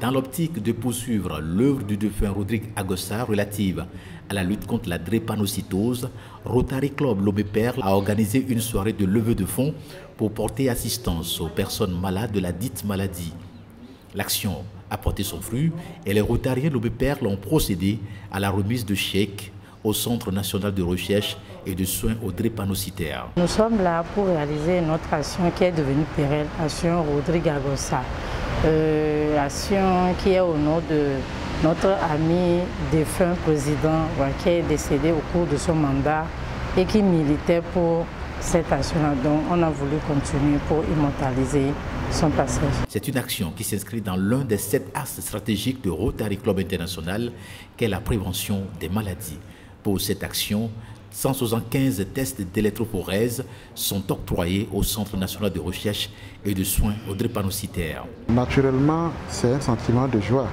Dans l'optique de poursuivre l'œuvre du défunt Rodrigue Agossa relative à la lutte contre la drépanocytose, Rotary Club Lomé Perle a organisé une soirée de levée de fonds pour porter assistance aux personnes malades de la dite maladie. L'action a porté son fruit et les Rotariens Lomé Perle ont procédé à la remise de chèques au Centre national de recherche et de soins aux drépanocytaires. Nous sommes là pour réaliser notre action qui est devenue pérenne, Action Rodrigue Agossa. Action qui est au nom de notre ami défunt président qui est décédé au cours de son mandat et qui militait pour cette action-là. Donc on a voulu continuer pour immortaliser son passage. C'est une action qui s'inscrit dans l'un des 7 axes stratégiques de Rotary Club International qu'est la prévention des maladies. Pour cette action, 175 tests d'électrophorèse sont octroyés au Centre national de recherche et de soins aux drépanocytaires. Naturellement, c'est un sentiment de joie,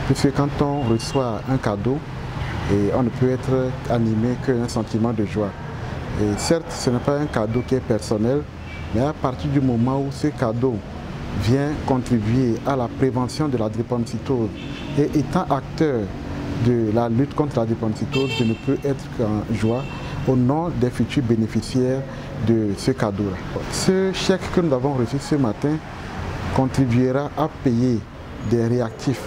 puisque quand on reçoit un cadeau, et on ne peut être animé qu'un sentiment de joie. Et certes, ce n'est pas un cadeau qui est personnel, mais à partir du moment où ce cadeau vient contribuer à la prévention de la drépanocytose et étant acteur de la lutte contre la drépanocytose, je ne peux être qu'en joie au nom des futurs bénéficiaires de ce cadeau-là. Ce chèque que nous avons reçu ce matin contribuera à payer des réactifs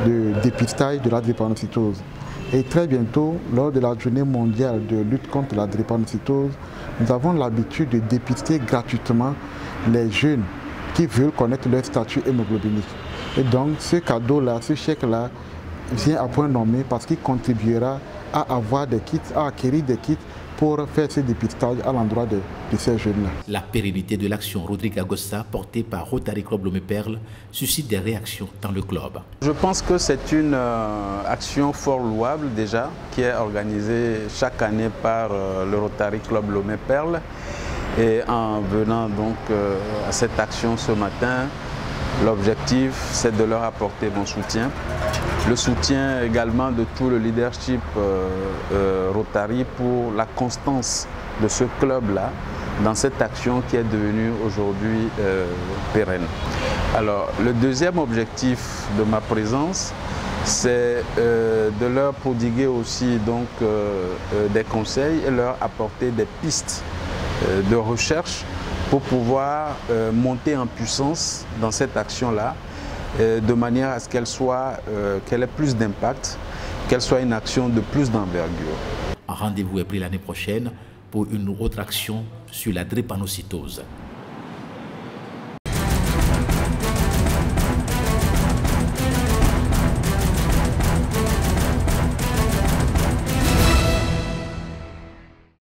de dépistage de la drépanocytose. Et très bientôt, lors de la journée mondiale de lutte contre la drépanocytose, nous avons l'habitude de dépister gratuitement les jeunes qui veulent connaître leur statut hémoglobinique. Et donc ce cadeau-là, ce chèque-là, vient à point nommé parce qu'il contribuera à avoir des kits, à acquérir des kits pour faire ce dépistage à l'endroit de ces jeunes-là. La pérennité de l'action Rodrigue Agossa portée par Rotary Club Lomé Perle suscite des réactions dans le club. Je pense que c'est une action fort louable déjà qui est organisée chaque année par le Rotary Club Lomé Perle. Et en venant donc à cette action ce matin, l'objectif c'est de leur apporter mon soutien. Le soutien également de tout le leadership Rotary pour la constance de ce club-là dans cette action qui est devenue aujourd'hui pérenne. Alors, le deuxième objectif de ma présence, c'est de leur prodiguer aussi donc, des conseils et leur apporter des pistes de recherche pour pouvoir monter en puissance dans cette action-là, de manière à ce qu'elle ait plus d'impact, qu'elle soit une action de plus d'envergure. Un rendez-vous est pris l'année prochaine pour une autre action sur la drépanocytose.